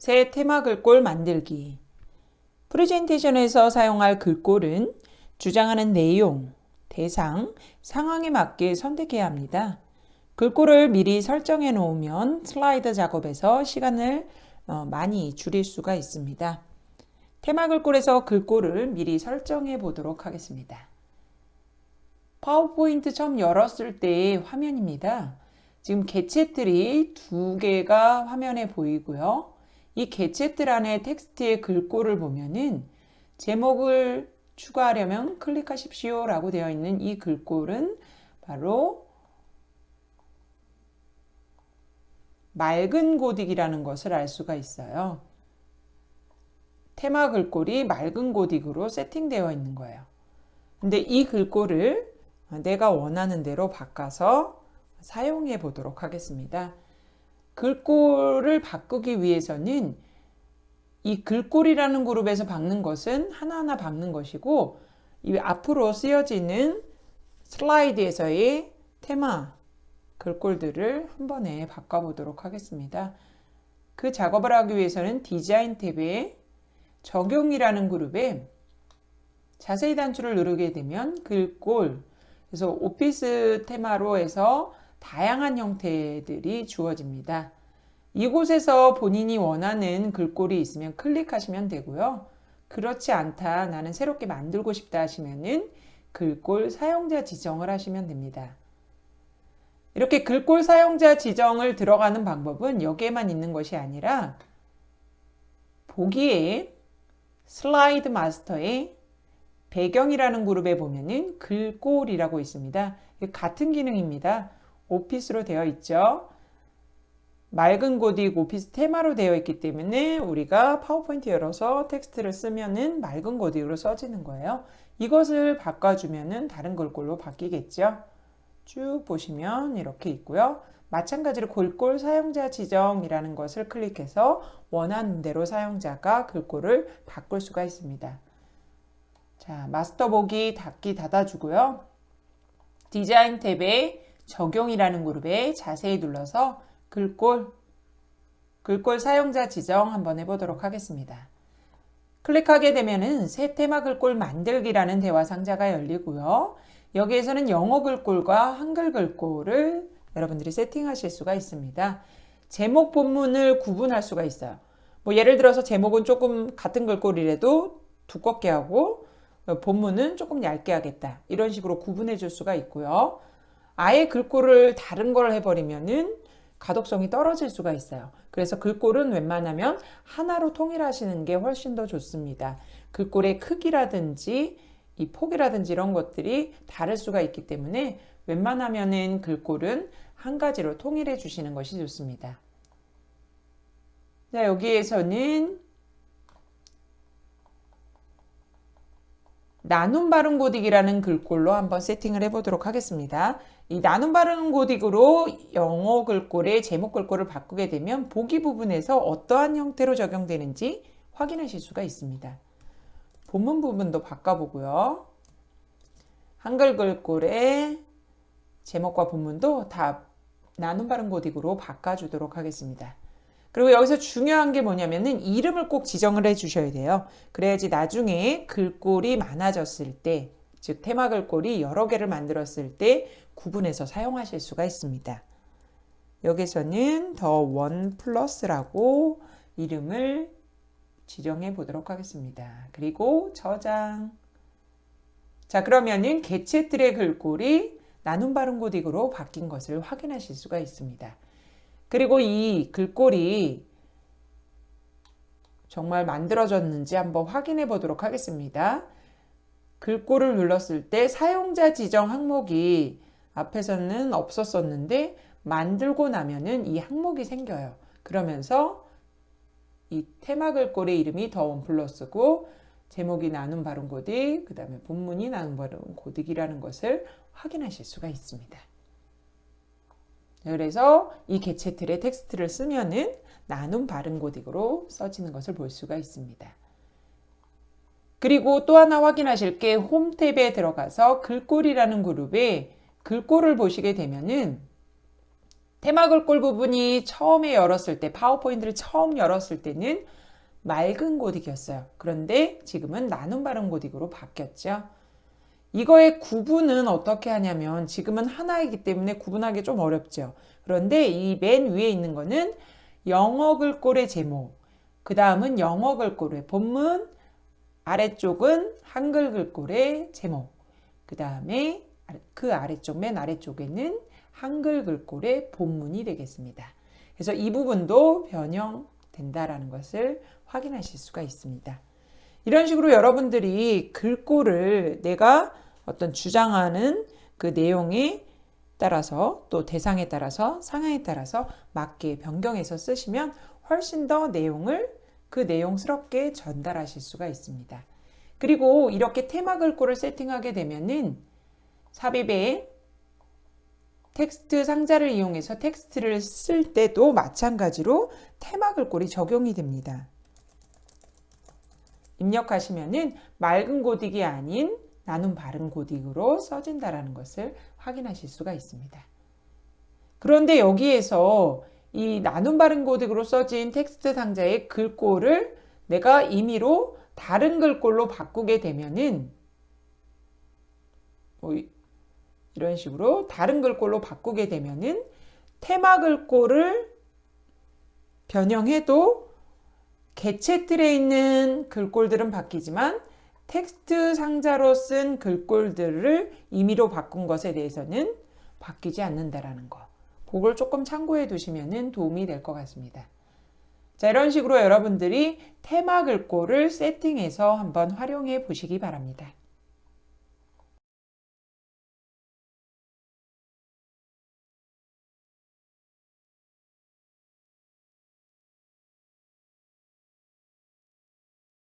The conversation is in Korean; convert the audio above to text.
새 테마 글꼴 만들기. 프레젠테이션에서 사용할 글꼴은 주장하는 내용, 대상, 상황에 맞게 선택해야 합니다. 글꼴을 미리 설정해 놓으면 슬라이드 작업에서 시간을 많이 줄일 수가 있습니다. 테마 글꼴에서 글꼴을 미리 설정해 보도록 하겠습니다. 파워포인트 처음 열었을 때의 화면입니다. 지금 개체들이 두 개가 화면에 보이고요. 이 개체들 안에 텍스트의 글꼴을 보면은 제목을 추가하려면 클릭하십시오 라고 되어 있는 이 글꼴은 바로 맑은 고딕이라는 것을 알 수가 있어요. 테마 글꼴이 맑은 고딕으로 세팅되어 있는 거예요. 근데 이 글꼴을 내가 원하는 대로 바꿔서 사용해 보도록 하겠습니다. 글꼴을 바꾸기 위해서는 이 글꼴이라는 그룹에서 박는 것은 하나하나 박는 것이고 이 앞으로 쓰여지는 슬라이드에서의 테마 글꼴들을 한 번에 바꿔보도록 하겠습니다. 그 작업을 하기 위해서는 디자인 탭에 적용이라는 그룹에 자세히 단추를 누르게 되면 글꼴, 그래서 오피스 테마로 해서 다양한 형태들이 주어집니다. 이곳에서 본인이 원하는 글꼴이 있으면 클릭하시면 되고요. 그렇지 않다, 나는 새롭게 만들고 싶다 하시면은 글꼴 사용자 지정을 하시면 됩니다. 이렇게 글꼴 사용자 지정을 들어가는 방법은 여기에만 있는 것이 아니라 보기에 슬라이드 마스터에 배경이라는 그룹에 보면은 글꼴이라고 있습니다. 같은 기능입니다. 오피스로 되어 있죠. 맑은 고딕 오피스 테마로 되어 있기 때문에 우리가 파워포인트 열어서 텍스트를 쓰면은 맑은 고딕으로 써지는 거예요. 이것을 바꿔주면은 다른 글꼴로 바뀌겠죠. 쭉 보시면 이렇게 있고요. 마찬가지로 글꼴 사용자 지정이라는 것을 클릭해서 원하는 대로 사용자가 글꼴을 바꿀 수가 있습니다. 자, 마스터 보기 닫기 닫아주고요. 디자인 탭에 적용이라는 그룹에 자세히 눌러서 글꼴 사용자 지정 한번 해보도록 하겠습니다. 클릭하게 되면은 새 테마 글꼴 만들기라는 대화 상자가 열리고요. 여기에서는 영어 글꼴과 한글 글꼴을 여러분들이 세팅하실 수가 있습니다. 제목 본문을 구분할 수가 있어요. 뭐 예를 들어서 제목은 조금 같은 글꼴이라도 두껍게 하고 본문은 조금 얇게 하겠다. 이런 식으로 구분해 줄 수가 있고요. 아예 글꼴을 다른 걸 해버리면은 가독성이 떨어질 수가 있어요. 그래서 글꼴은 웬만하면 하나로 통일하시는 게 훨씬 더 좋습니다. 글꼴의 크기라든지 이 폭이라든지 이런 것들이 다를 수가 있기 때문에 웬만하면은 글꼴은 한 가지로 통일해 주시는 것이 좋습니다. 자, 여기에서는 나눔 발음 고딕이라는 글꼴로 한번 세팅을 해보도록 하겠습니다. 이 나눔 발음 고딕으로 영어 글꼴의 제목 글꼴을 바꾸게 되면 보기 부분에서 어떠한 형태로 적용되는지 확인하실 수가 있습니다. 본문 부분도 바꿔보고요. 한글 글꼴의 제목과 본문도 다 나눔 발음 고딕으로 바꿔주도록 하겠습니다. 그리고 여기서 중요한 게 뭐냐면은 이름을 꼭 지정을 해 주셔야 돼요. 그래야지 나중에 글꼴이 많아졌을 때, 즉 테마 글꼴이 여러 개를 만들었을 때 구분해서 사용하실 수가 있습니다. 여기서는 더 원 플러스라고 이름을 지정해 보도록 하겠습니다. 그리고 저장. 자, 그러면은 개체들의 글꼴이 나눔 발음 고딕으로 바뀐 것을 확인하실 수가 있습니다. 그리고 이 글꼴이 정말 만들어졌는지 한번 확인해 보도록 하겠습니다. 글꼴을 눌렀을 때 사용자 지정 항목이 앞에서는 없었었는데 만들고 나면은 이 항목이 생겨요. 그러면서 이 테마 글꼴의 이름이 더 원 플러스고 제목이 나눔 발음 고딕, 그 다음에 본문이 나눔 발음 고딕이라는 것을 확인하실 수가 있습니다. 그래서 이 개체틀의 텍스트를 쓰면은 나눔 발음 고딕으로 써지는 것을 볼 수가 있습니다. 그리고 또 하나 확인하실 게 홈 탭에 들어가서 글꼴이라는 그룹에 글꼴을 보시게 되면은 테마 글꼴 부분이 처음에 열었을 때, 파워포인트를 처음 열었을 때는 맑은 고딕이었어요. 그런데 지금은 나눔 발음 고딕으로 바뀌었죠. 이거의 구분은 어떻게 하냐면 지금은 하나이기 때문에 구분하기 좀 어렵죠. 그런데 이 맨 위에 있는 거는 영어 글꼴의 제목, 그 다음은 영어 글꼴의 본문, 아래쪽은 한글 글꼴의 제목, 그 다음에 그 아래쪽, 맨 아래쪽에는 한글 글꼴의 본문이 되겠습니다. 그래서 이 부분도 변형된다라는 것을 확인하실 수가 있습니다. 이런 식으로 여러분들이 글꼴을 내가 어떤 주장하는 그 내용에 따라서 또 대상에 따라서 상황에 따라서 맞게 변경해서 쓰시면 훨씬 더 내용을 그 내용스럽게 전달하실 수가 있습니다. 그리고 이렇게 테마 글꼴을 세팅하게 되면은 삽입에 텍스트 상자를 이용해서 텍스트를 쓸 때도 마찬가지로 테마 글꼴이 적용이 됩니다. 입력하시면은 맑은 고딕이 아닌 나눔 발음 고딕으로 써진다라는 것을 확인하실 수가 있습니다. 그런데 여기에서 이 나눔 발음 고딕으로 써진 텍스트 상자의 글꼴을 내가 임의로 다른 글꼴로 바꾸게 되면은 이런 식으로 다른 글꼴로 바꾸게 되면은 테마 글꼴을 변형해도 개체 틀에 있는 글꼴들은 바뀌지만 텍스트 상자로 쓴 글꼴들을 임의로 바꾼 것에 대해서는 바뀌지 않는다라는 거. 그걸 조금 참고해 두시면 도움이 될 것 같습니다. 자, 이런 식으로 여러분들이 테마 글꼴을 세팅해서 한번 활용해 보시기 바랍니다.